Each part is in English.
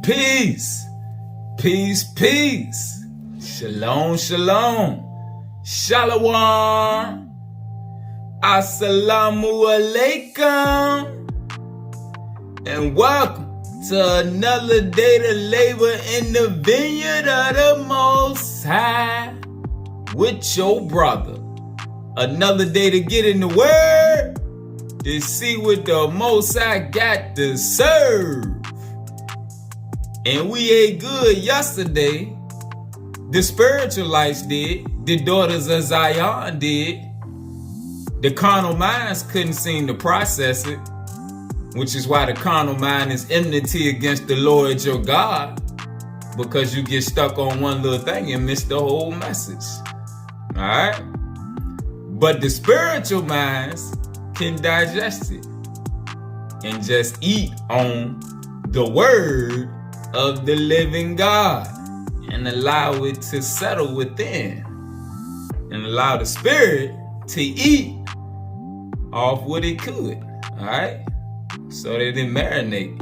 peace. Peace, peace. Shalom, shalom. Shalom. Assalamu alaikum. And welcome to another day to labor in the vineyard of the Most High with your brother. Another day to get in the Word to see what the Most High got to serve. And we ate good yesterday. The spiritualites did. The daughters of Zion did. The carnal minds couldn't seem to process it, which is why the carnal mind is enmity against the Lord your God, because you get stuck on one little thing and miss the whole message. All right? But the spiritual minds can digest it and just eat on the word of the living God and allow it to settle within and allow the spirit to eat off what it could. All right? So that it marinate,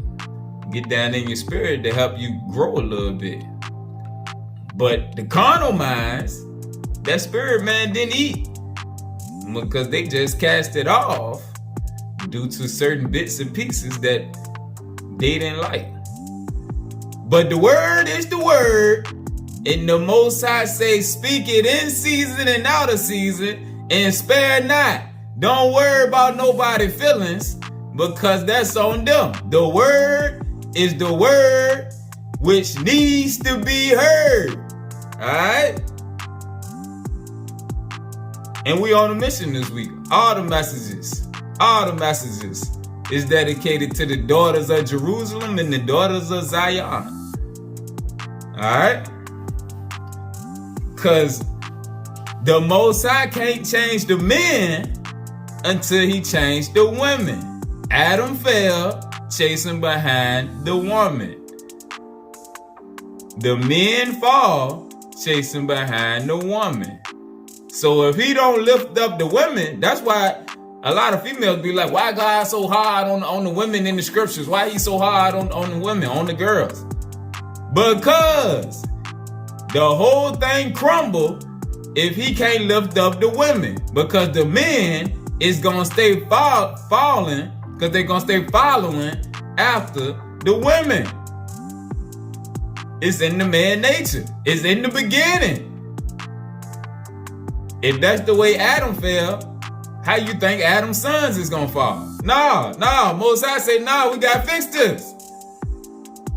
get down in your spirit to help you grow a little bit. But the carnal minds, that spirit man didn't eat because they just cast it off due to certain bits and pieces that they didn't like. But the word is the word, and the Most High say, speak it in season and out of season, and spare not. Don't worry about nobody's feelings, because that's on them. The word is the word which needs to be heard. Alright? And we on a mission this week. All the messages is dedicated to the daughters of Jerusalem and the daughters of Zion. Alright? Because the Most High can't change the men until he changed the women. Adam fell chasing behind the woman. The men fall chasing behind the woman. So if he don't lift up the women, that's why a lot of females be like, why God so hard on the women in the scriptures? Why he so hard on the women, on the girls? Because the whole thing crumble if he can't lift up the women. Because the men is going to stay falling, because they're going to stay following after the women. It's in the man nature. It's in the beginning. If that's the way Adam fell, how you think Adam's sons is going to fall? No. Most High say, no, we got to fix this.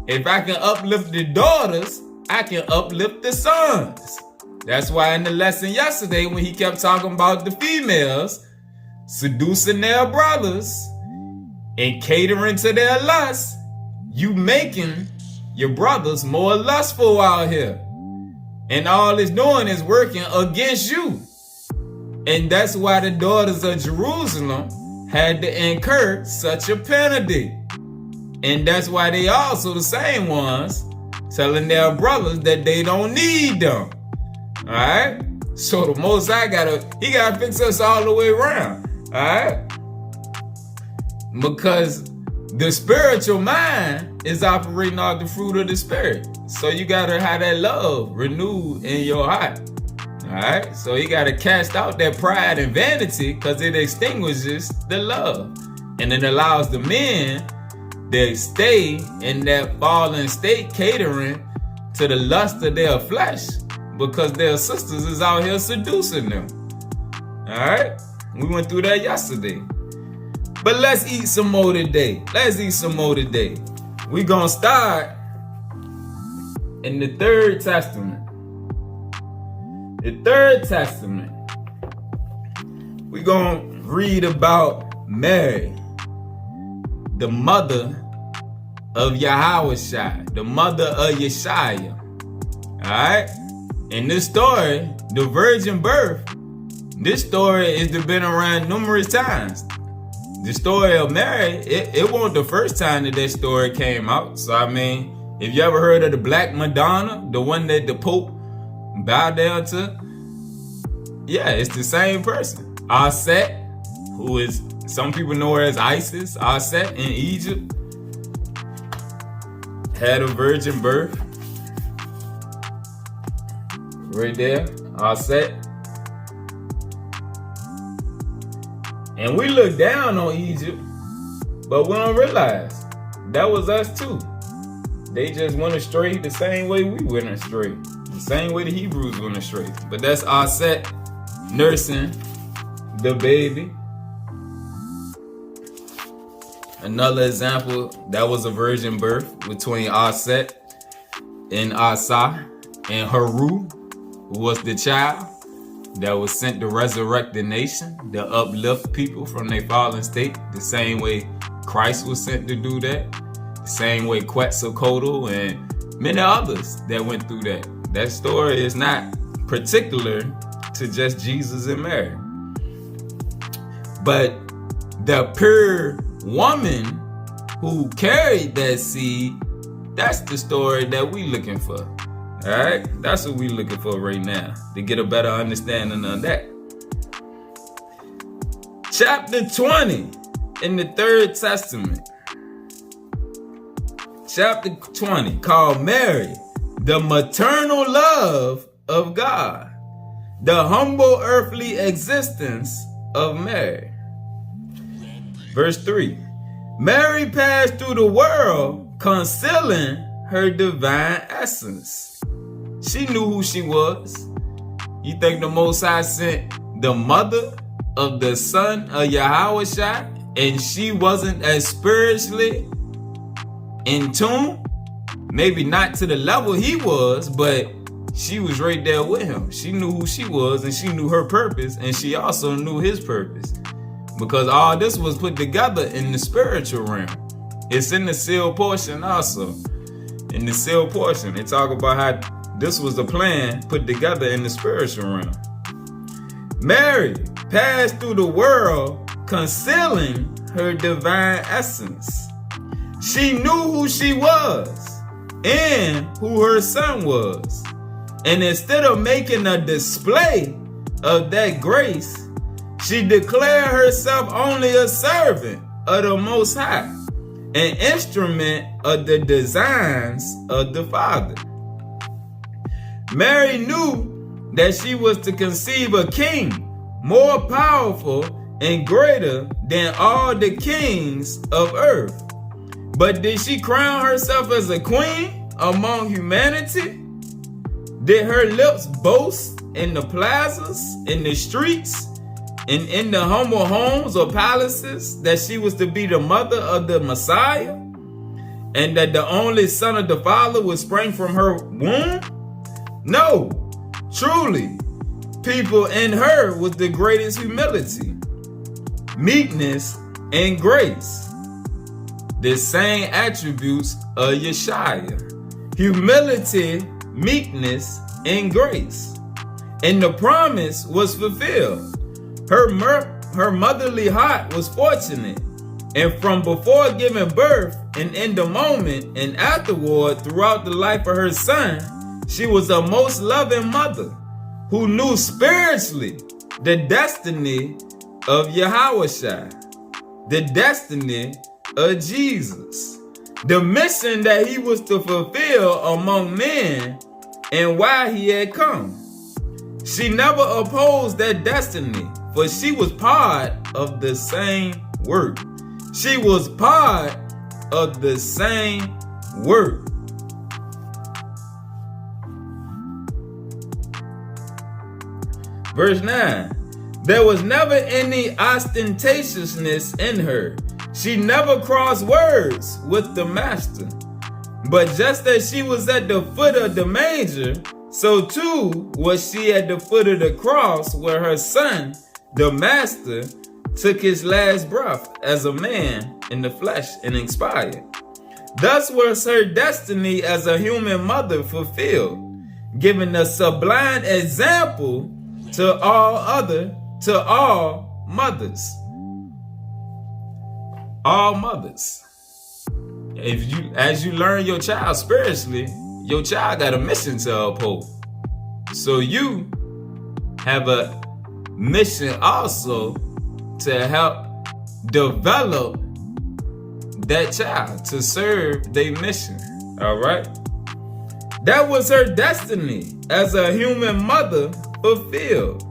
If I can uplift the daughters, I can uplift the sons. That's why in the lesson yesterday, when he kept talking about the females seducing their brothers and catering to their lust, you making your brothers more lustful out here. And all it's doing is working against you. And that's why the daughters of Jerusalem had to incur such a penalty. And that's why they also the same ones telling their brothers that they don't need them. Alright? So the Most High gotta fix us all the way around. Alright? Because the spiritual mind is operating off the fruit of the spirit. So you gotta have that love renewed in your heart. Alright? So you gotta cast out that pride and vanity, because it extinguishes the love. And it allows the men to stay in that fallen state, catering to the lust of their flesh, because their sisters is out here seducing them. Alright? We went through that yesterday. But let's eat some more today. We're going to start in the Third Testament. The Third Testament. We're going to read about Mary, the mother of Yahushua, the mother of Yeshua. Alright? In this story, the virgin birth, this story has been around numerous times. The story of Mary, it wasn't the first time that story came out. So, I mean, if you ever heard of the Black Madonna, the one that the Pope bowed down to, yeah, it's the same person. Aset, who is, some people know her as Isis, Aset in Egypt. had a virgin birth. Right there, all set. And we look down on Egypt, but we don't realize that was us too. They just went astray the same way we went astray. The same way the Hebrews went astray. But that's Offset nursing the baby. Another example, that was a virgin birth between Offset and Asa and Haru, who was the child that was sent to resurrect the nation, to uplift people from their fallen state, the same way Christ was sent to do that, the same way Quetzalcoatl and many others that went through that. That story is not particular to just Jesus and Mary. But the pure woman who carried that seed, that's the story that we looking for. All right, that's what we're looking for right now, to get a better understanding of that. Chapter 20 in the Third Testament. Chapter 20, called Mary, the maternal love of God, the humble earthly existence of Mary. Verse 3, Mary passed through the world concealing her divine essence. She knew who she was. You think the Most High sent the mother of the son of Yahushua and she wasn't as spiritually in tune? Maybe not to the level he was, but she was right there with him. She knew who she was and she knew her purpose, and she also knew his purpose. Because all this was put together in the spiritual realm. It's in the sealed portion also. In the sealed portion, they talk about how this was a plan put together in the spiritual realm. Mary passed through the world concealing her divine essence. She knew who she was and who her son was. And instead of making a display of that grace, she declared herself only a servant of the Most High, an instrument of the designs of the Father. Mary knew that she was to conceive a king more powerful and greater than all the kings of earth. But did she crown herself as a queen among humanity? Did her lips boast in the plazas, in the streets, and in the humble homes or palaces that she was to be the mother of the Messiah, and that the only son of the Father would spring from her womb? No, truly, people in her was the greatest humility, meekness, and grace. The same attributes of Yeshua: humility, meekness, and grace. And the promise was fulfilled. Her motherly heart was fortunate, and from before giving birth and in the moment and afterward throughout the life of her son, she was a most loving mother who knew spiritually the destiny of Yahushua, the destiny of Jesus, the mission that he was to fulfill among men and why he had come. She never opposed that destiny, for she was part of the same work. She was part of the same work. Verse 9, there was never any ostentatiousness in her. She never crossed words with the master. But just as she was at the foot of the manger, so too was she at the foot of the cross, where her son, the master, took his last breath as a man in the flesh and expired. Thus was her destiny as a human mother fulfilled, giving a sublime example to all mothers. All mothers. As you learn your child spiritually, your child got a mission to uphold. So you have a mission also to help develop that child to serve their mission. All right. That was her destiny as a human mother fulfilled,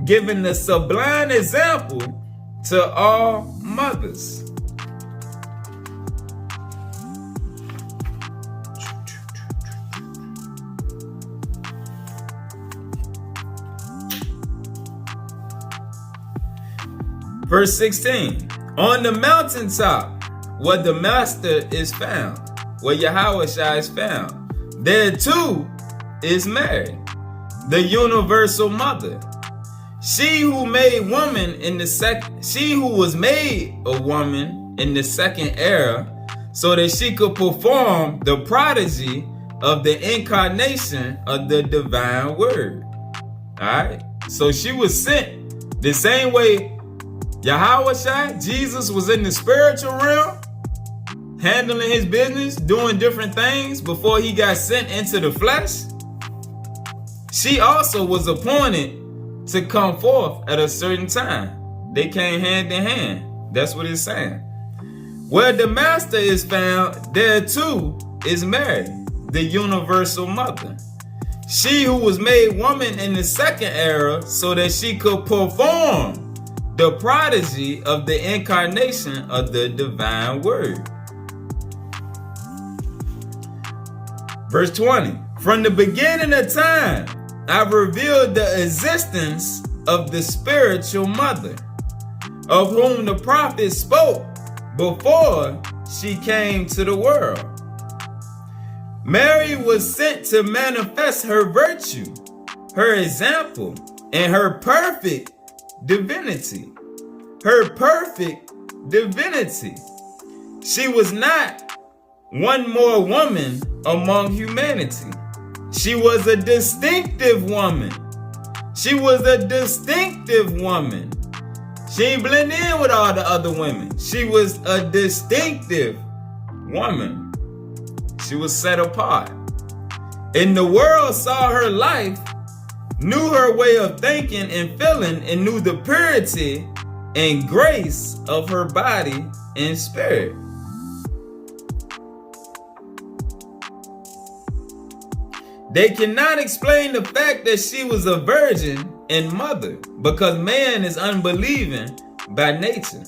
giving the sublime example to all mothers. Verse 16, on the mountaintop where the master is found, where Yahushua is found, there too is Mary, the universal mother. She who was made a woman in the second era, so that she could perform the prodigy of the incarnation of the divine word. Alright? So she was sent the same way Yahushua, Jesus, was in the spiritual realm, handling his business, doing different things before he got sent into the flesh. She also was appointed to come forth at a certain time. They came hand in hand. That's what it's saying. Where the master is found, there too is Mary, the universal mother. She who was made woman in the second era, so that she could perform the prodigy of the incarnation of the divine word. Verse 20, from the beginning of time, I've revealed the existence of the spiritual mother, of whom the prophet spoke before she came to the world. Mary was sent to manifest her virtue, her example, and her perfect divinity. Her perfect divinity. She was not one more woman among humanity. She was a distinctive woman. She was a distinctive woman. She ain't blend in with all the other women. She was a distinctive woman. She was set apart. And the world saw her life, knew her way of thinking and feeling, and knew the purity and grace of her body and spirit. They cannot explain the fact that she was a virgin and mother, because man is unbelieving by nature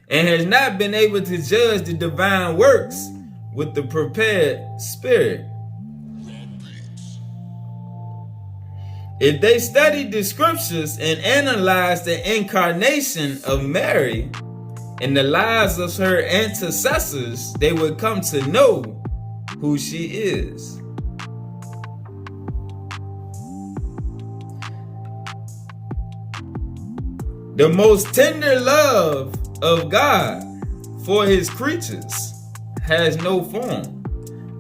and has not been able to judge the divine works with the prepared spirit. If they studied the scriptures and analyzed the incarnation of Mary and the lives of her intercessors, they would come to know who she is. The most tender love of God for his creatures has no form.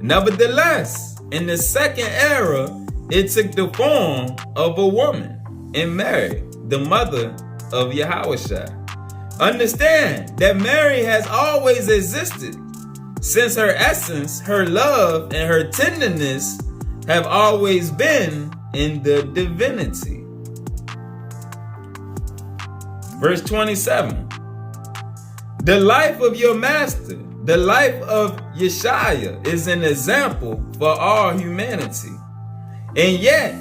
Nevertheless, in the second era, it took the form of a woman in Mary, the mother of Yahushua. Understand that Mary has always existed, since her essence, her love, and her tenderness have always been in the divinity. Verse 27. The life of your master, the life of Yeshua, is an example for all humanity. And yet,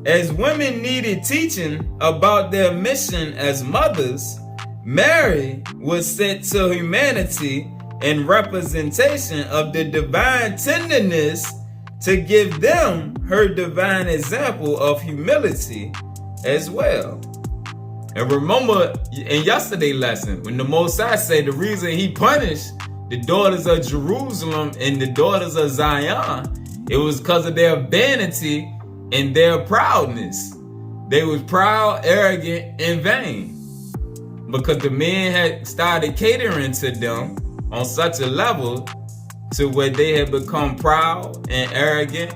as women needed teaching about their mission as mothers, Mary was sent to humanity in representation of the divine tenderness to give them her divine example of humility as well. And remember in yesterday's lesson, when the Most High said the reason he punished the daughters of Jerusalem and the daughters of Zion, it was because of their vanity and their proudness. They was proud, arrogant, and vain. Because the men had started catering to them on such a level to where they had become proud and arrogant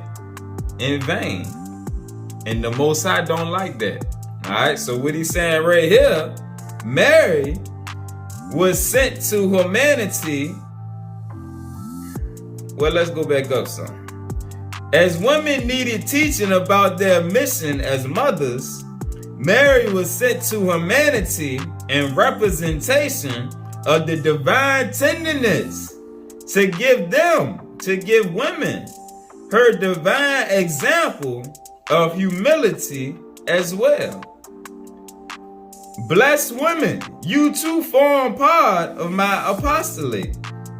and vain. And the Most High don't like that. Alright, so what he's saying right here, Mary was sent to humanity. Well, let's go back up some. As women needed teaching about their mission as mothers, Mary was sent to humanity in representation of the divine tenderness to give women her divine example of humility as well. Blessed women, you too form part of my apostolate.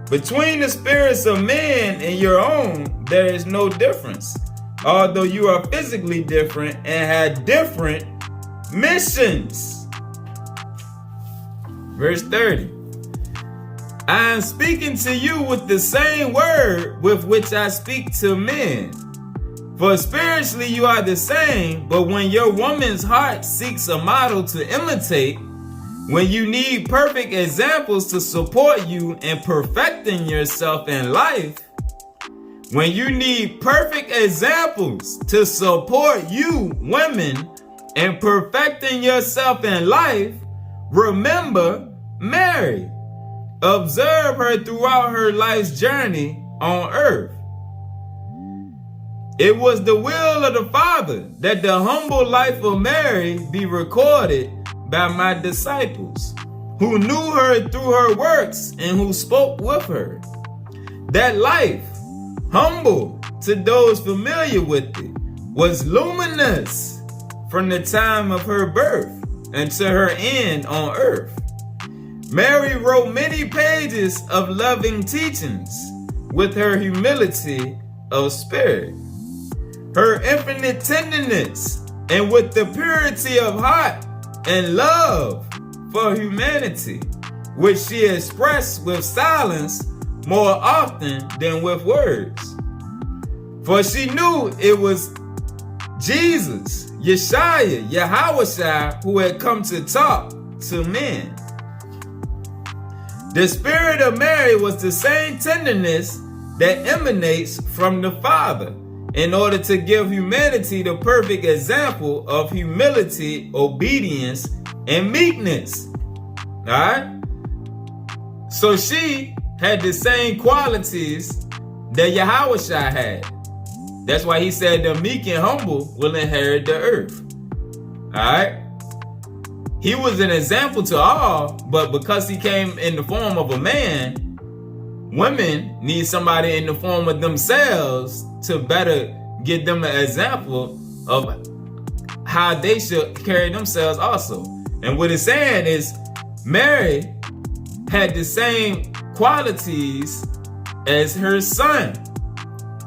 Between the spirits of men and your own, there is no difference, although you are physically different and have different missions. Verse 30. I am speaking to you with the same word with which I speak to men. For spiritually you are the same, but when your woman's heart seeks a model to imitate, when you need perfect examples to support you in perfecting yourself in life, when you need perfect examples to support you, women, in perfecting yourself in life, remember Mary. Observe her throughout her life's journey on earth. It was the will of the Father that the humble life of Mary be recorded by my disciples, who knew her through her works and who spoke with her. That life, humble to those familiar with it, was luminous from the time of her birth until her end on earth. Mary wrote many pages of loving teachings with her humility of spirit, her infinite tenderness, and with the purity of heart and love for humanity, which she expressed with silence more often than with words. For she knew it was Jesus, Yahweh, who had come to talk to men. The spirit of Mary was the same tenderness that emanates from the Father, in order to give humanity the perfect example of humility, obedience, and meekness. Alright? So she had the same qualities that Yahweh had. That's why he said the meek and humble will inherit the earth. Alright? He was an example to all, but because he came in the form of a man, women need somebody in the form of themselves to better give them an example of how they should carry themselves also. And what it's saying is Mary had the same qualities as her son.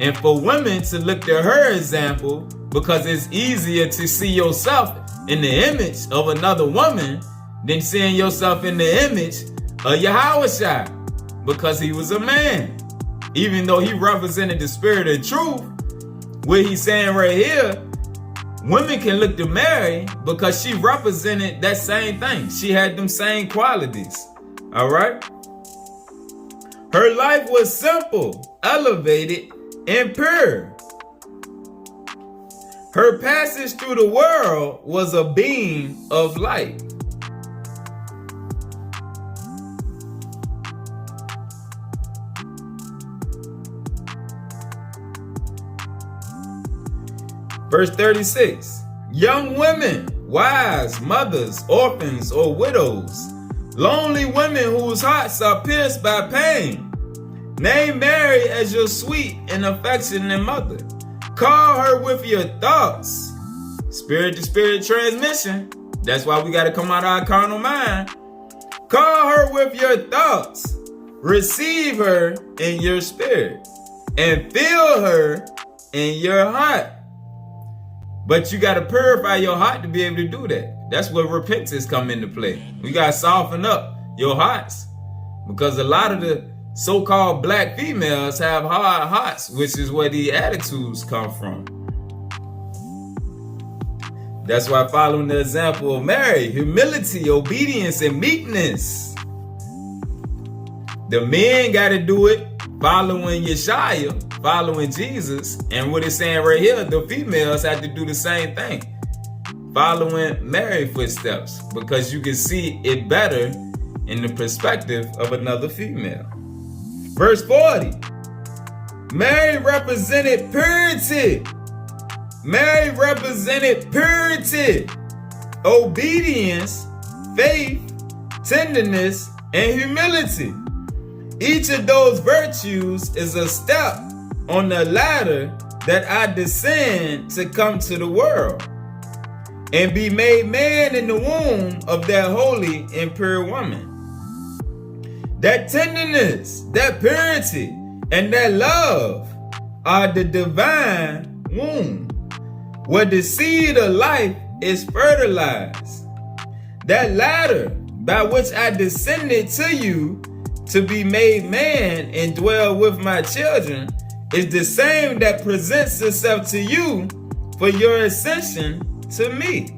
And for women to look to her example, because it's easier to see yourself in the image of another woman than seeing yourself in the image of Yahweh, because he was a man. Even though he represented the spirit of truth, what he's saying right here, women can look to Mary because she represented that same thing. She had them same qualities. All right? Her life was simple, elevated, and pure. Her passage through the world was a beam of light. Verse 36, young women, wives, mothers, orphans, or widows, lonely women whose hearts are pierced by pain, name Mary as your sweet and affectionate mother. Call her with your thoughts. Spirit to spirit transmission. That's why we got to come out of our carnal mind. Call her with your thoughts. Receive her in your spirit and feel her in your heart. But you got to purify your heart to be able to do that. That's where repentance come into play. We got to soften up your hearts, because a lot of the so-called black females have hard hearts, which is where the attitudes come from. That's why following the example of Mary, humility, obedience, and meekness. The men got to do it following Yeshua, following Jesus. And what it's saying right here, the females have to do the same thing, following Mary's footsteps, because you can see it better in the perspective of another female. Verse 40, Mary represented purity. Mary represented purity, obedience, faith, tenderness, and humility. Each of those virtues is a step on the ladder that I descend to come to the world and be made man in the womb of that holy and pure woman. That tenderness, that purity, and that love are the divine womb, where the seed of life is fertilized. That ladder by which I descended to you to be made man and dwell with my children is the same that presents itself to you for your ascension to me.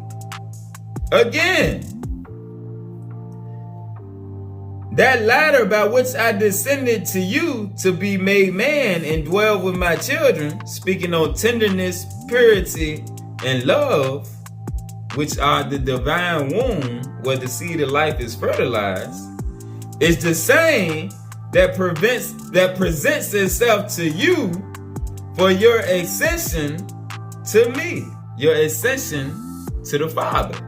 Again, that ladder by which I descended to you to be made man and dwell with my children, speaking on tenderness, purity, and love, which are the divine womb where the seed of life is fertilized, is the same that presents itself to you for your ascension to me, your ascension to the Father.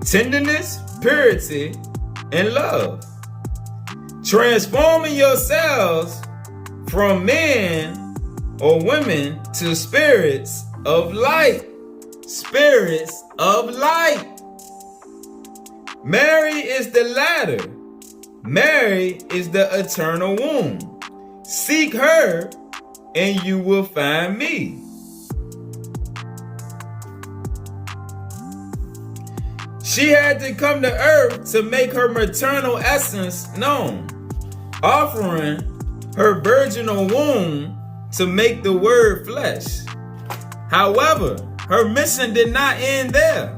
Tenderness, purity, and love. Transforming yourselves from men or women to spirits of light. Spirits of light. Mary is the ladder. Mary is the eternal womb. Seek her and you will find me. She had to come to earth to make her maternal essence known, offering her virginal womb to make the word flesh. However, her mission did not end there.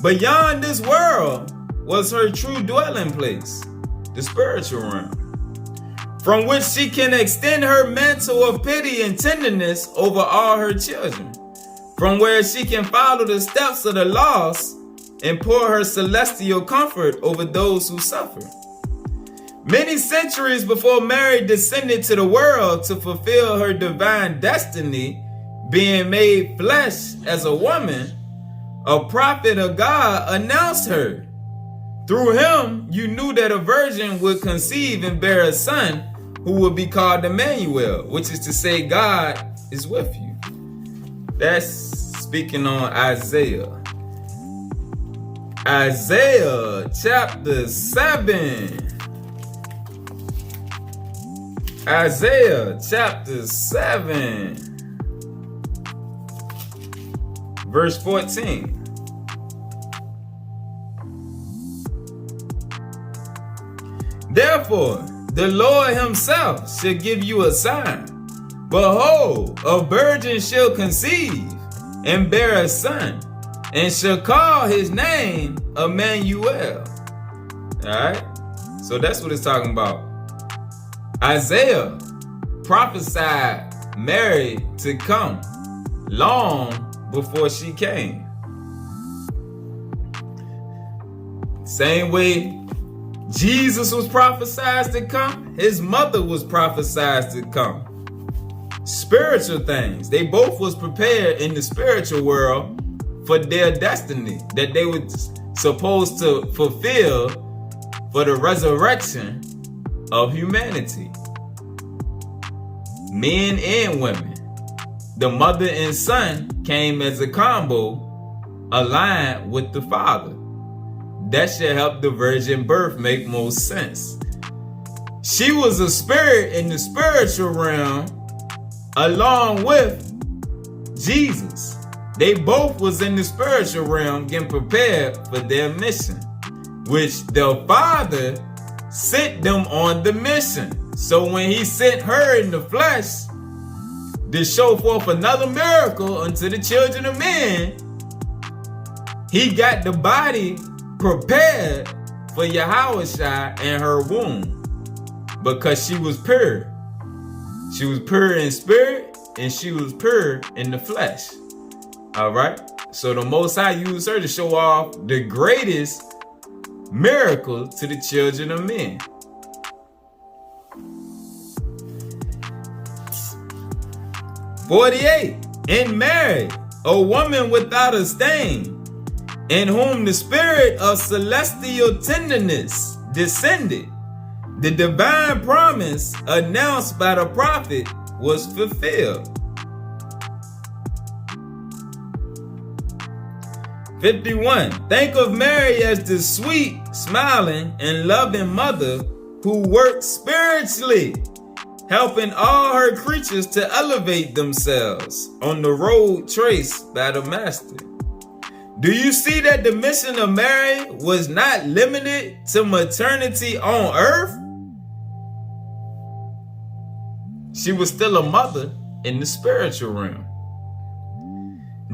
Beyond this world was her true dwelling place, the spiritual realm, from which she can extend her mantle of pity and tenderness over all her children, from where she can follow the steps of the lost and pour her celestial comfort over those who suffer. Many centuries before Mary descended to the world to fulfill her divine destiny, being made flesh as a woman, a prophet of God announced her. Through him, you knew that a virgin would conceive and bear a son who would be called Emmanuel, which is to say God is with you. That's speaking on Isaiah. Isaiah chapter 7. Isaiah chapter 7. Verse 14. Therefore, the Lord himself shall give you a sign. Behold, a virgin shall conceive and bear a son, and shall call his name Emmanuel. Alright? So that's what it's talking about. Isaiah prophesied Mary to come long before she came. Same way Jesus was prophesied to come, his mother was prophesied to come. Spiritual things. They both was prepared in the spiritual world for their destiny that they were supposed to fulfill for the resurrection of humanity. Men and women. The mother and son came as a combo aligned with the Father. That should help the virgin birth make most sense. She was a spirit in the spiritual realm along with Jesus. They both was in the spiritual realm getting prepared for their mission, which the Father sent them on the mission. So when he sent her in the flesh to show forth another miracle unto the children of men, he got the body prepared for Yahushua and her womb because she was pure. She was pure in spirit and she was pure in the flesh. All right. So the Most High used her to show off the greatest miracle to the children of men. And Mary, a woman without a stain, in whom the spirit of celestial tenderness descended. The divine promise announced by the prophet was fulfilled. 51. Think of Mary as the sweet, smiling, and loving mother who works spiritually, helping all her creatures to elevate themselves on the road traced by the Master. Do you see that the mission of Mary was not limited to maternity on earth? She was still a mother in the spiritual realm.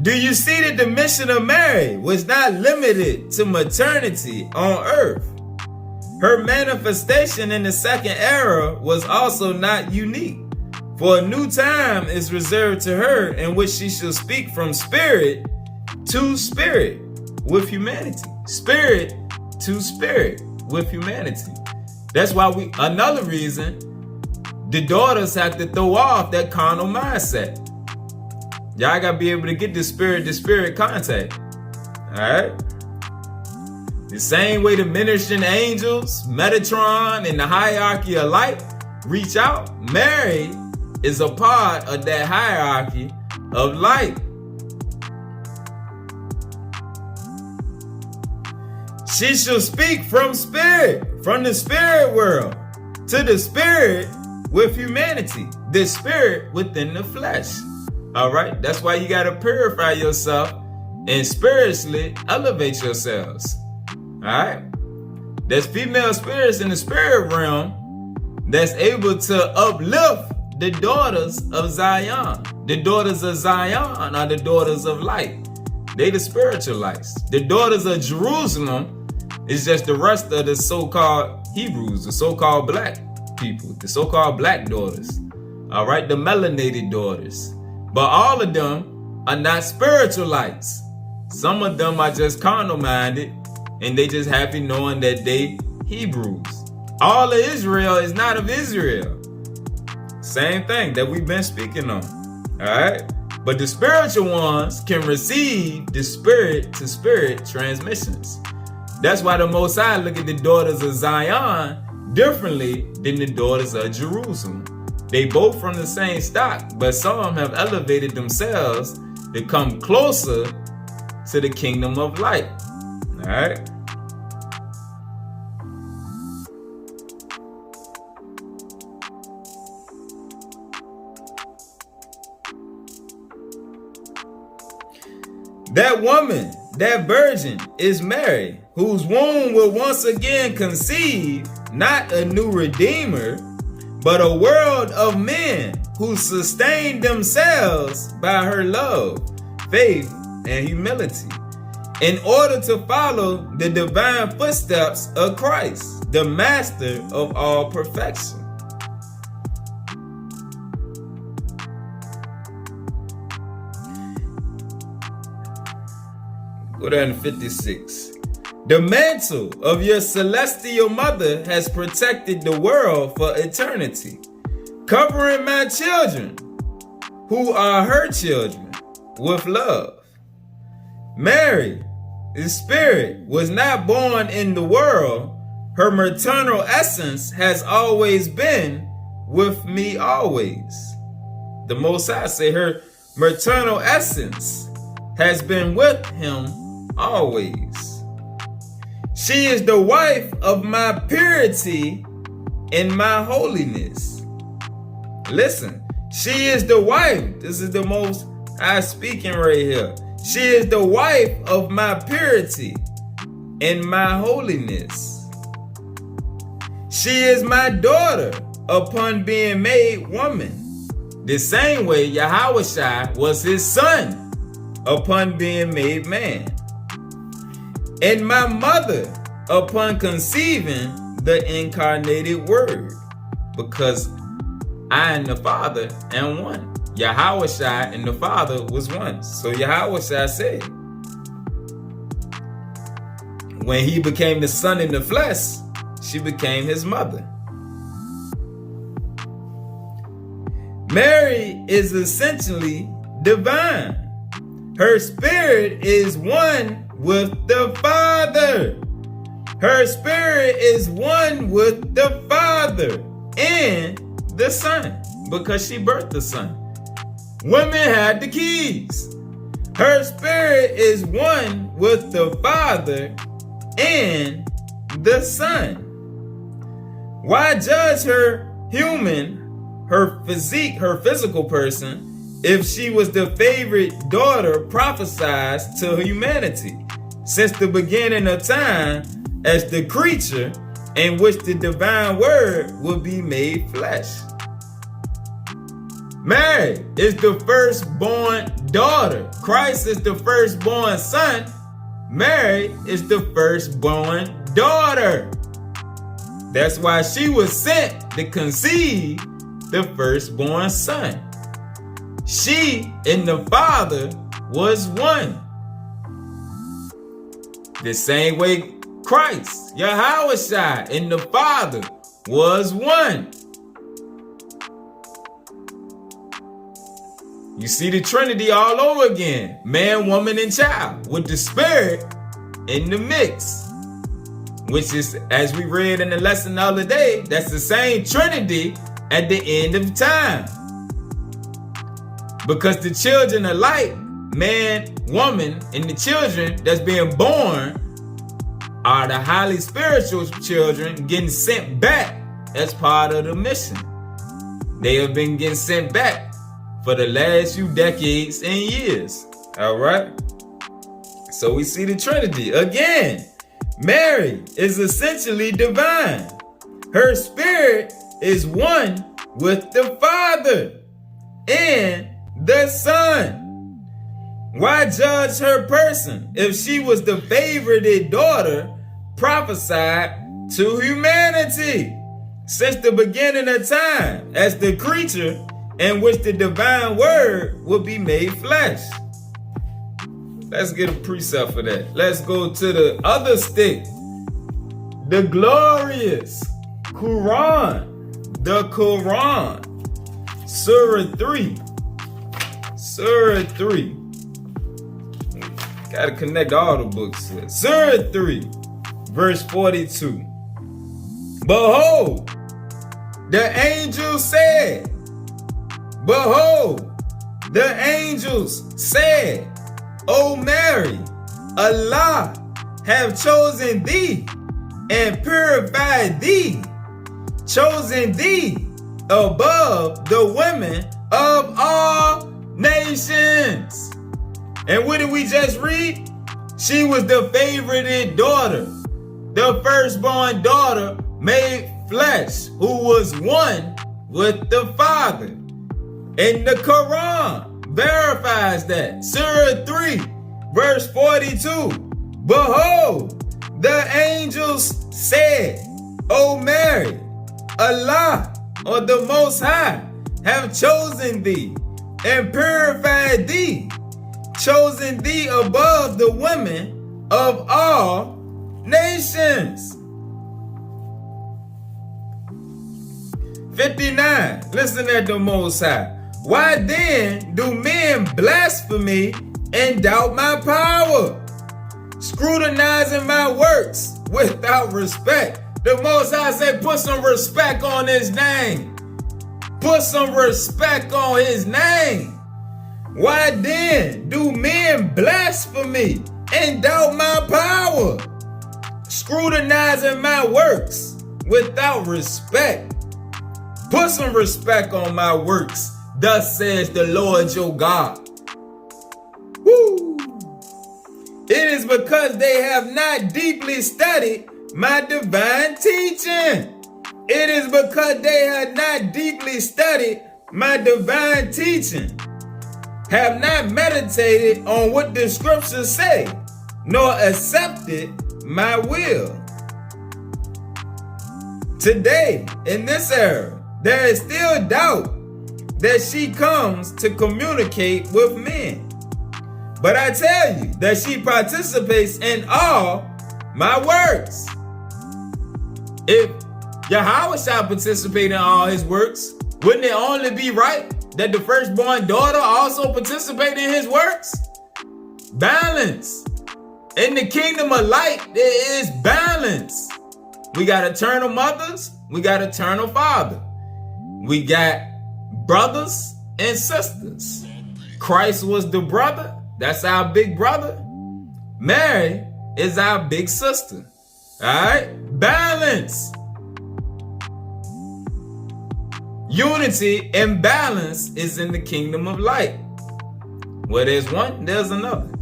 Do you see that the mission of Mary was not limited to maternity on earth? Her manifestation in the second era was also not unique, for a new time is reserved to her in which she shall speak from spirit to spirit with humanity. Spirit to spirit with humanity. That's why another reason the daughters have to throw off that carnal mindset. Y'all gotta be able to get the spirit contact. Alright? The same way the ministering angels, Metatron, and the hierarchy of light reach out, Mary is a part of that hierarchy of light. She shall speak from spirit, from the spirit world, to the spirit with humanity, the spirit within the flesh. All right, that's why you got to purify yourself and spiritually elevate yourselves. All right, there's female spirits in the spirit realm that's able to uplift the daughters of Zion. The daughters of Zion are the daughters of light. They the spiritual lights. The daughters of Jerusalem is just the rest of the so-called Hebrews, the so-called black people, the so-called black daughters. All right, the melanated daughters. But all of them are not spiritual lights. Some of them are just carnal minded and they just happy knowing that they Hebrews. All of Israel is not of Israel. Same thing that we've been speaking on. All right. But the spiritual ones can receive the spirit to spirit transmissions. That's why the Most High look at the daughters of Zion differently than the daughters of Jerusalem. They both from the same stock, but some have elevated themselves to come closer to the kingdom of light. All right. That woman, that virgin, is Mary, whose womb will once again conceive not a new redeemer, but a world of men who sustain themselves by her love, faith, and humility, in order to follow the divine footsteps of Christ, the master of all perfection. Go down to 56. The mantle of your celestial mother has protected the world for eternity, covering my children, who are her children, with love. Mary, the spirit, was not born in the world. Her maternal essence has always been with me always. The Most High say her maternal essence has been with him always. She is the wife of my purity and my holiness. Listen, she is the wife. This is the Most High speaking right here. She is the wife of my purity and my holiness. She is my daughter upon being made woman. The same way Yahushua was his son upon being made man. And my mother upon conceiving the incarnated word, because I and the Father am one. Yahushua and the Father was one. So Yahushua said, when he became the son in the flesh, she became his mother. Mary is essentially divine. Her spirit is one with the Father. Her spirit is one with the Father and the Son, because she birthed the Son. Women had the keys. Her spirit is one with the Father and the Son. Why judge her human, her physique, her physical person, if she was the favorite daughter prophesied to humanity since the beginning of time as the creature in which the divine word would be made flesh? Mary is the firstborn daughter. Christ is the firstborn son. Mary is the firstborn daughter. That's why she was sent to conceive the firstborn son. She and the Father was one. The same way Christ, Yahushua, and the Father was one. You see the Trinity all over again. Man, woman, and child, with the Spirit in the mix. Which is, as we read in the lesson the other day, that's the same Trinity at the end of time. Because the children alike, man, woman, and the children that's being born are the highly spiritual children getting sent back as part of the mission. They have been getting sent back for the last few decades and years. All right? So we see the Trinity. Again, Mary is essentially divine. Her spirit is one with the Father and the Son. Why judge her person if she was the favorited daughter prophesied to humanity since the beginning of time as the creature in which the divine word would be made flesh? Let's get a precept for that. Let's go to the other stick. The glorious Quran. The Quran. Surah 3. Surah 3. Gotta connect all the books here. Surah 3, verse 42. Behold, the angel said, behold, the angels said, O Mary, Allah have chosen thee and purified thee, chosen thee above the women of all nations. And what did we just read? She was the favorited daughter, the firstborn daughter made flesh, who was one with the Father. And the Quran verifies that. Surah 3, verse 42. Behold, the angels said, O Mary, Allah, or the Most High, have chosen thee and purified thee, chosen thee above the women of all nations. 59. Listen at the Most High. Why then do men blaspheme and doubt my power, scrutinizing my works without respect? The Most High said, put some respect on his name. Put some respect on his name. Why then do men blaspheme and doubt my power, scrutinizing my works without respect? Put some respect on my works, thus says the Lord your God. Woo! It is because they have not deeply studied my divine teaching. It is because they have not deeply studied my divine teaching, have not meditated on what the scriptures say, nor accepted my will. Today, in this era, there is still doubt that she comes to communicate with men. But I tell you that she participates in all my works. If Yahweh shall participate in all his works, wouldn't it only be right that the firstborn daughter also participate in his works? Balance. In the kingdom of light, there is balance. We got eternal mothers, we got eternal father. We got brothers and sisters. Christ was the brother, That's our big brother. Mary is our big sister. All right? Balance. Unity and balance is in the kingdom of light. Where there's one, there's another.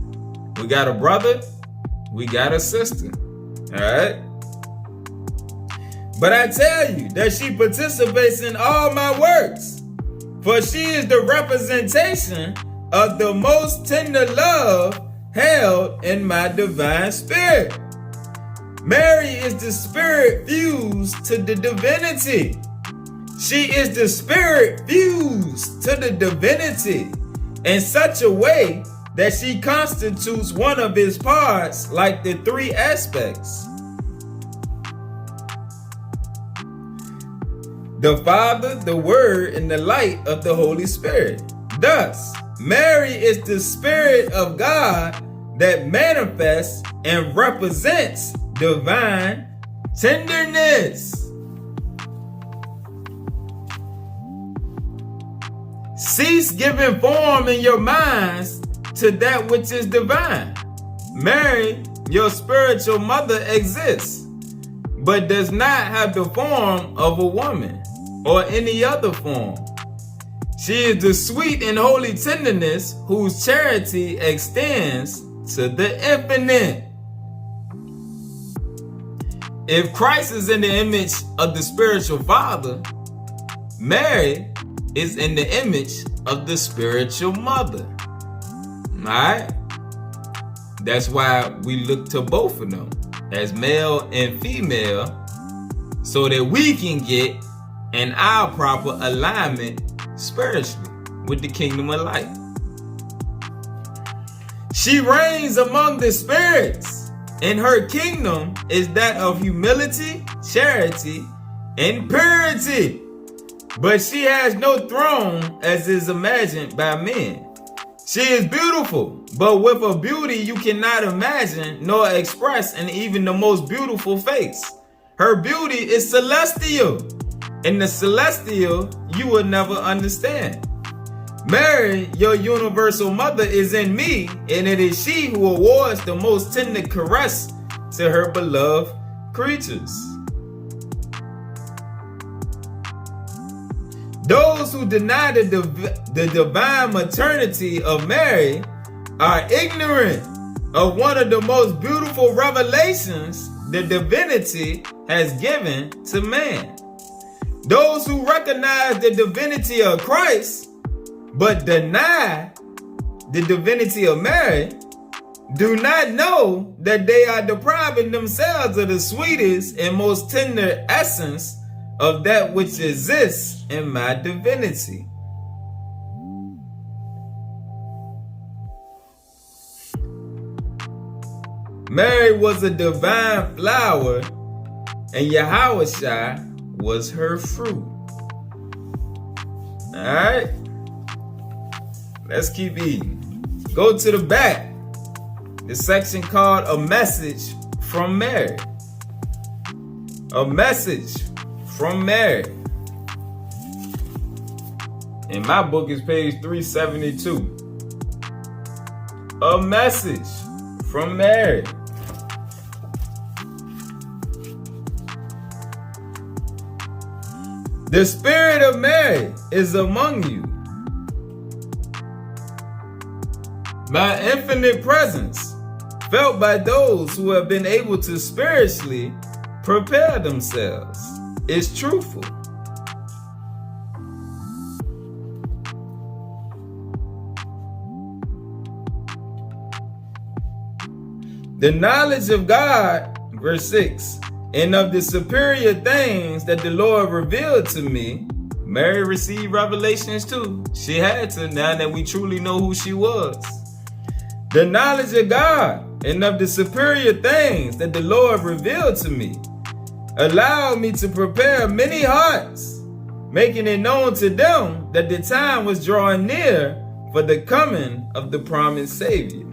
We got a brother, we got a sister. All right? But I tell you that she participates in all my works, for she is the representation of the most tender love held in my divine spirit. Mary is the spirit fused to the divinity. She is the spirit fused to the divinity in such a way that she constitutes one of its parts, like the three aspects: the Father, the Word, and the light of the Holy Spirit. Thus, Mary is the Spirit of God that manifests and represents divine tenderness. Cease giving form in your minds to that which is divine. Mary, your spiritual mother, exists, but does not have the form of a woman or any other form. She is the sweet and holy tenderness whose charity extends to the infinite. If Christ is in the image of the spiritual Father, Mary is in the image of the spiritual mother. Alright? That's why we look to both of them as male and female, so that we can get in our proper alignment spiritually with the kingdom of light. She reigns among the spirits, and her kingdom is that of humility, charity, and purity. But she has no throne as is imagined by men. She is beautiful, but with a beauty you cannot imagine nor express in even the most beautiful face. Her beauty is celestial, and the celestial you will never understand. Mary, your universal mother, is in me, and it is she who awards the most tender caress to her beloved creatures. Those who deny the divine maternity of Mary are ignorant of one of the most beautiful revelations the divinity has given to man. Those who recognize the divinity of Christ but deny the divinity of Mary do not know that they are depriving themselves of the sweetest and most tender essence of that which exists in my divinity. Mary was a divine flower, and Yahushua was her fruit. Alright? Let's keep eating. Go to the back. The section called A Message from Mary. A message from Mary. In my book is page 372. A message from Mary. The Spirit of Mary is among you. My infinite presence, felt by those who have been able to spiritually prepare themselves, is truthful. The knowledge of God, verse 6, and of the superior things that the Lord revealed to me. Mary received revelations too. She had to, now that we truly know who she was. The knowledge of God and of the superior things that the Lord revealed to me allowed me to prepare many hearts, making it known to them that the time was drawing near for the coming of the promised Savior.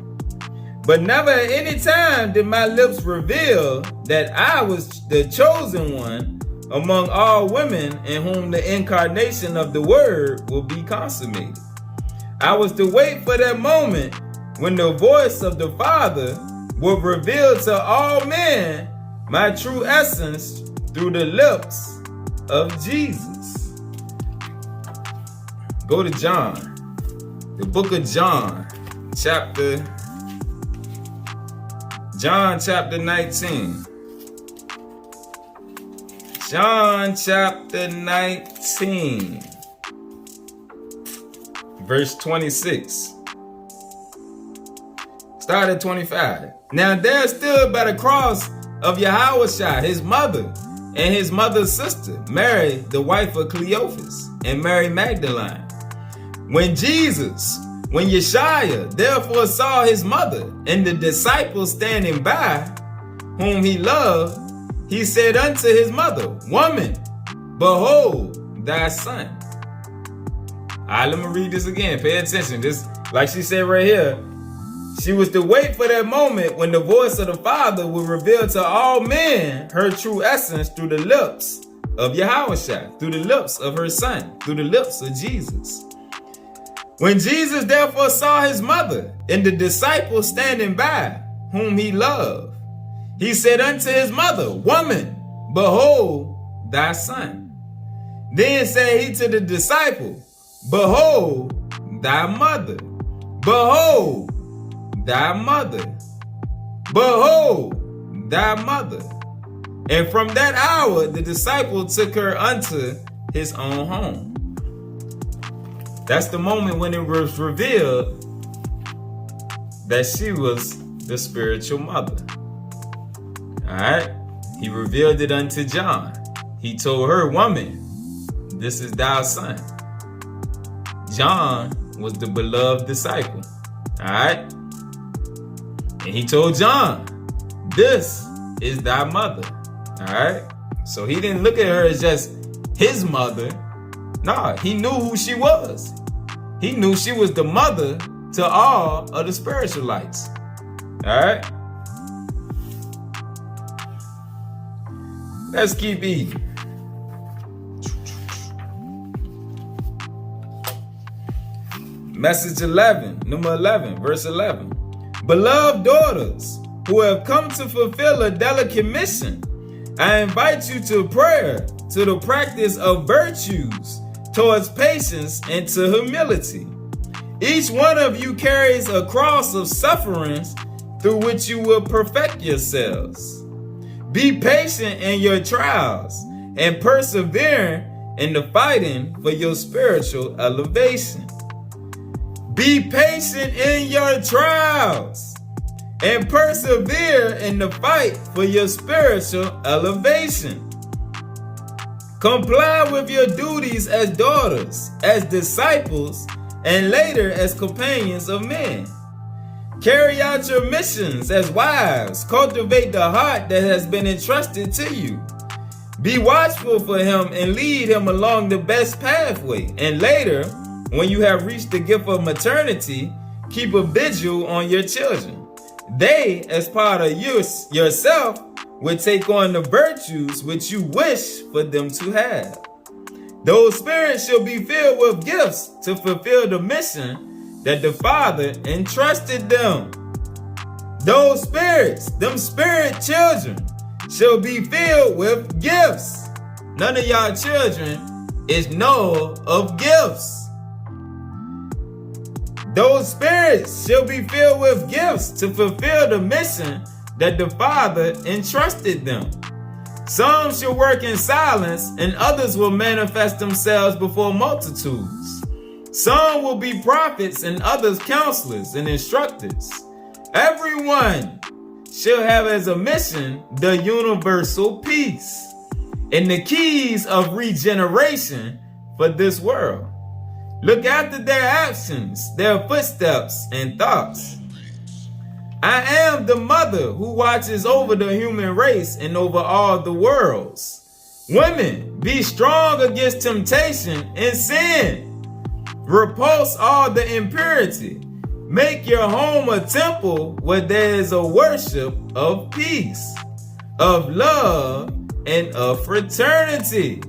But never at any time did my lips reveal that I was the chosen one among all women in whom the incarnation of the Word will be consummated. I was to wait for that moment when the voice of the Father will reveal to all men my true essence through the lips of Jesus. Go to John, the book of John, chapter 19. John chapter 19, verse 26. Start at 25. Now there stood by the cross of Yahushua, his mother, and his mother's sister, Mary, the wife of Cleophas, and Mary Magdalene. When Yeshua therefore saw his mother and the disciples standing by, whom he loved, he said unto his mother, Woman, behold thy son. All right, let me read this again. Pay attention. This, like she said right here, she was to wait for that moment when the voice of the Father would reveal to all men her true essence through the lips of Yahushua, through the lips of her son, through the lips of Jesus. When Jesus therefore saw his mother and the disciples standing by, whom he loved, he said unto his mother, Woman, behold thy son. Then said he to the disciple, Behold thy mother. Behold thy mother. Behold thy mother. And from that hour the disciple took her unto his own home. That's the moment when it was revealed that she was the spiritual mother. Alright? He revealed it unto John. He told her, Woman, this is thy son. John was the beloved disciple. Alright? And he told John, this is thy mother. Alright? So he didn't look at her as just his mother. Nah, he knew who she was. He knew she was the mother to all of the spiritualites. Alright? Let's keep eating. Message 11, number 11, verse 11. Beloved daughters, who have come to fulfill a delicate mission, I invite you to prayer, to the practice of virtues, towards patience and to humility. Each one of you carries a cross of sufferings through which you will perfect yourselves. Be patient in your trials and persevere in the fighting for your spiritual elevation. Be patient in your trials and persevere in the fight for your spiritual elevation. Comply with your duties as daughters, as disciples, and later as companions of men. Carry out your missions as wives. Cultivate the heart that has been entrusted to you. Be watchful for him and lead him along the best pathway. And later, when you have reached the gift of maternity, keep a vigil on your children. They, as part of yourself, will take on the virtues which you wish for them to have. Those spirits shall be filled with gifts to fulfill the mission that the Father entrusted them. Those spirits, them spirit children, shall be filled with gifts. None of y'all children is null of gifts. Those spirits shall be filled with gifts to fulfill the mission that the Father entrusted them. Some shall work in silence, and others will manifest themselves before multitudes. Some will be prophets, and others counselors and instructors. Everyone shall have as a mission the universal peace and the keys of regeneration for this world. Look after their actions, their footsteps, and thoughts. I am the mother who watches over the human race and over all the worlds. Women, be strong against temptation and sin. Repulse all the impurity. Make your home a temple where there is a worship of peace, of love, and of fraternity.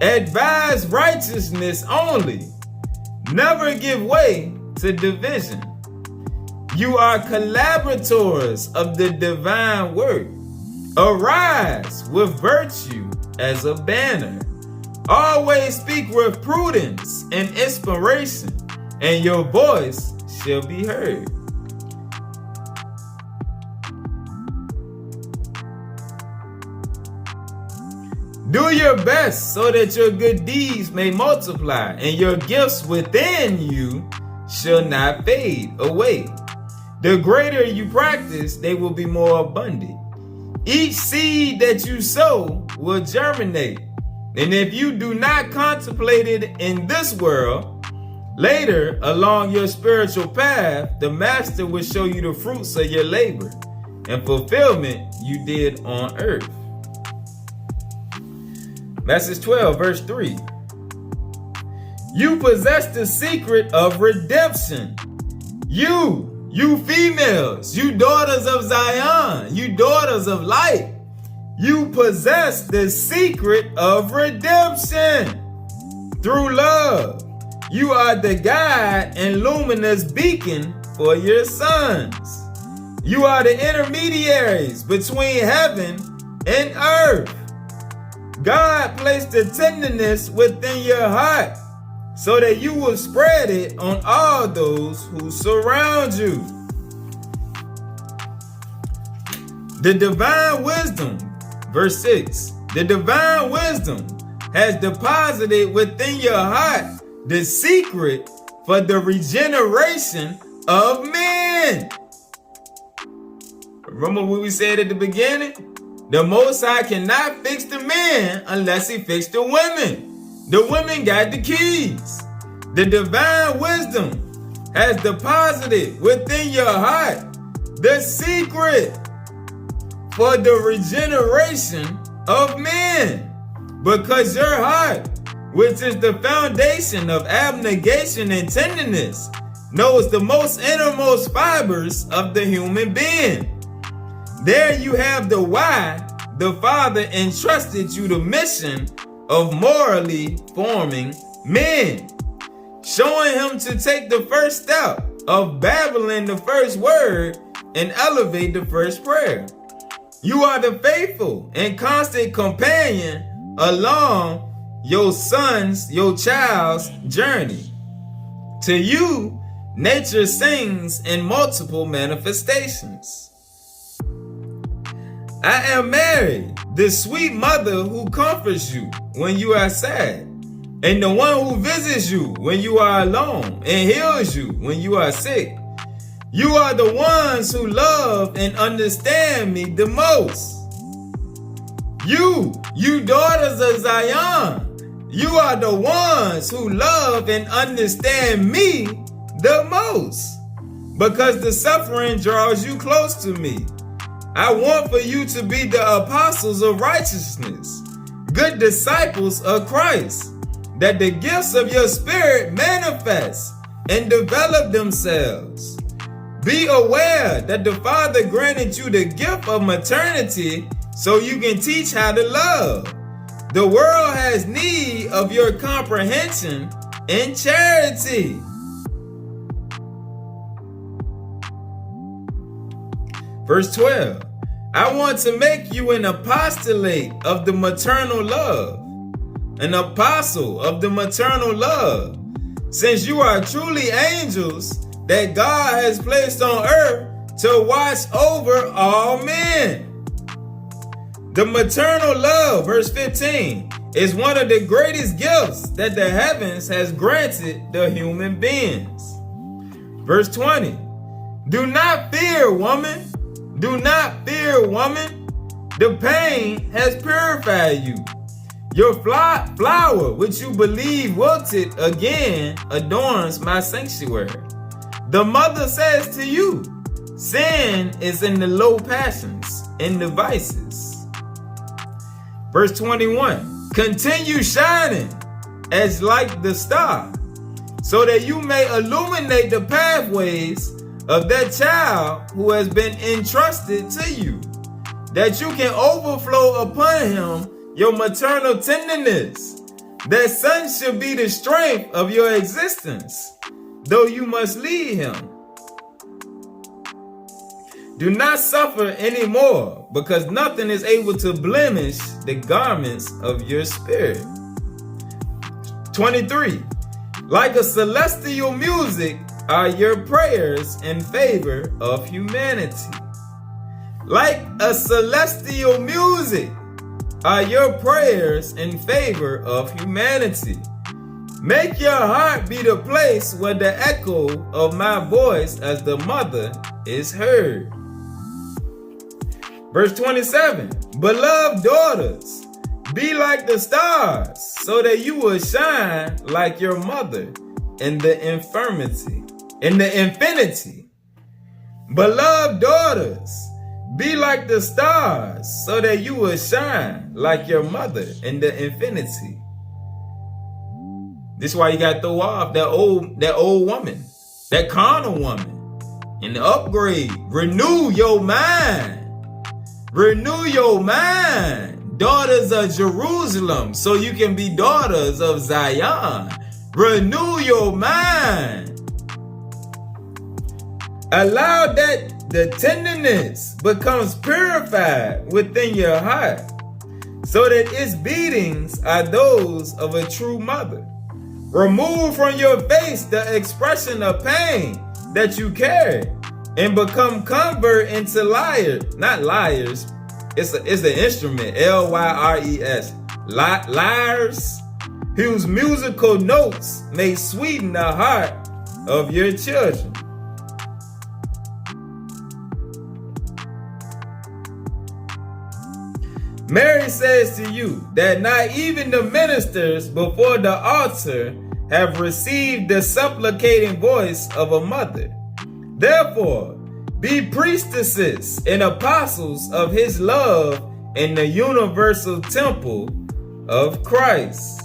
Advise righteousness only. Never give way to division. You are collaborators of the divine work. Arise with virtue as a banner. Always speak with prudence and inspiration, and your voice shall be heard. Do your best so that your good deeds may multiply, and your gifts within you shall not fade away. The greater you practice, they will be more abundant. Each seed that you sow will germinate. And if you do not contemplate it in this world, later along your spiritual path, the Master will show you the fruits of your labor and fulfillment you did on earth. Message 12, verse 3. You possess the secret of redemption. You females, you daughters of Zion, you daughters of light, you possess the secret of redemption through love. You are the guide and luminous beacon for your sons. You are the intermediaries between heaven and earth. God placed the tenderness within your heart so that you will spread it on all those who surround you. The divine wisdom, verse 6, the divine wisdom has deposited within your heart the secret for the regeneration of men. Remember what we said at the beginning? The Most High cannot fix the men unless he fixes the women. The women got the keys. The divine wisdom has deposited within your heart the secret for the regeneration of men. Because your heart, which is the foundation of abnegation and tenderness, knows the most innermost fibers of the human being. There you have the why the Father entrusted you the mission of morally forming men, showing him to take the first step of babbling the first word and elevate the first prayer. You are the faithful and constant companion along your child's journey. To you, nature sings in multiple manifestations. I am Mary, the sweet mother who comforts you when you are sad, and the one who visits you when you are alone and heals you when you are sick. You are the ones who love and understand me the most. You daughters of Zion, you are the ones who love and understand me the most, because the suffering draws you close to me. I want for you to be the apostles of righteousness, good disciples of Christ, that the gifts of your spirit manifest and develop themselves. Be aware that the Father granted you the gift of maternity so you can teach how to love. The world has need of your comprehension and charity. Verse 12, I want to make you an apostolate of the maternal love, an apostle of the maternal love, since you are truly angels that God has placed on earth to watch over all men. The maternal love, verse 15, is one of the greatest gifts that the heavens has granted the human beings. Verse 20, do not fear, woman. Do not fear, woman. The pain has purified you. Your flower, which you believe wilted again, adorns my sanctuary. The mother says to you, sin is in the low passions and the vices. Verse 21, continue shining as like the star, so that you may illuminate the pathways of that child who has been entrusted to you, that you can overflow upon him your maternal tenderness. That son should be the strength of your existence, though you must lead him. Do not suffer anymore, because nothing is able to blemish the garments of your spirit. 23. Like a celestial music are your prayers in favor of humanity. Like a celestial music are your prayers in favor of humanity. Make your heart be the place where the echo of my voice as the mother is heard. Verse 27. Beloved daughters, be like the stars, so that you will shine like your mother in the infinity. Beloved daughters, be like the stars, so that you will shine like your mother in the infinity. This is why you got to throw off that old woman, that carnal woman, and upgrade. Renew your mind. Renew your mind. Daughters of Jerusalem, so you can be daughters of Zion. Renew your mind. Allow that the tenderness becomes purified within your heart, so that its beatings are those of a true mother. Remove from your face the expression of pain that you carry, and become convert into liars, not liars. It's an instrument, Lyres. Liars, whose musical notes may sweeten the heart of your children. Mary says to you that not even the ministers before the altar have received the supplicating voice of a mother. Therefore, be priestesses and apostles of his love in the universal temple of Christ.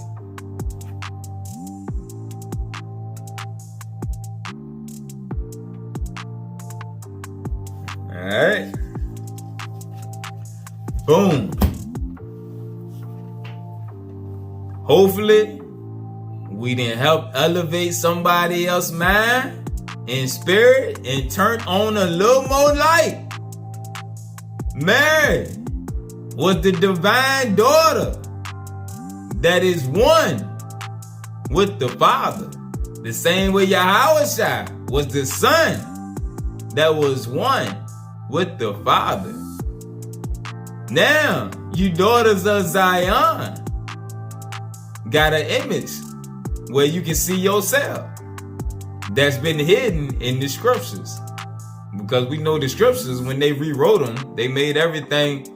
All right. Boom. Hopefully, we didn't help elevate somebody else's mind and spirit and turn on a little more light. Mary was the divine daughter that is one with the Father. The same way Yahushua was the Son that was one with the Father. Now, you daughters of Zion got an image where you can see yourself that's been hidden in the scriptures. Because we know the scriptures, when they rewrote them, they made everything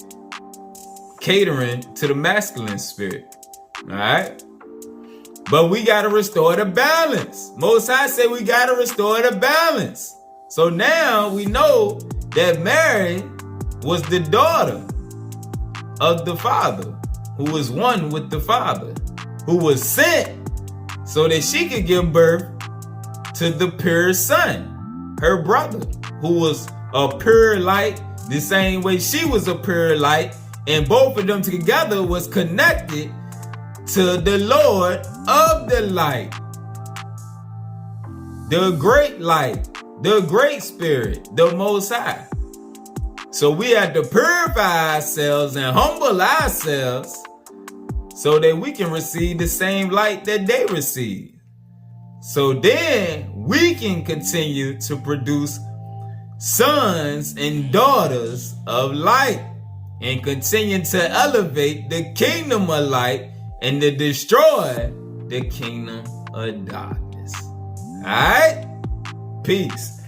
catering to the masculine spirit. All right? But we got to restore the balance. Most High said we got to restore the balance. So now we know that Mary was the daughter of the Father, who was one with the Father, who was sent so that she could give birth to the pure Son, her brother, who was a pure light, the same way she was a pure light, and both of them together was connected to the Lord of the light, the great light, the great spirit, the Most High. So we have to purify ourselves and humble ourselves so that we can receive the same light that they receive. So then we can continue to produce sons and daughters of light and continue to elevate the kingdom of light and to destroy the kingdom of darkness. All right? Peace.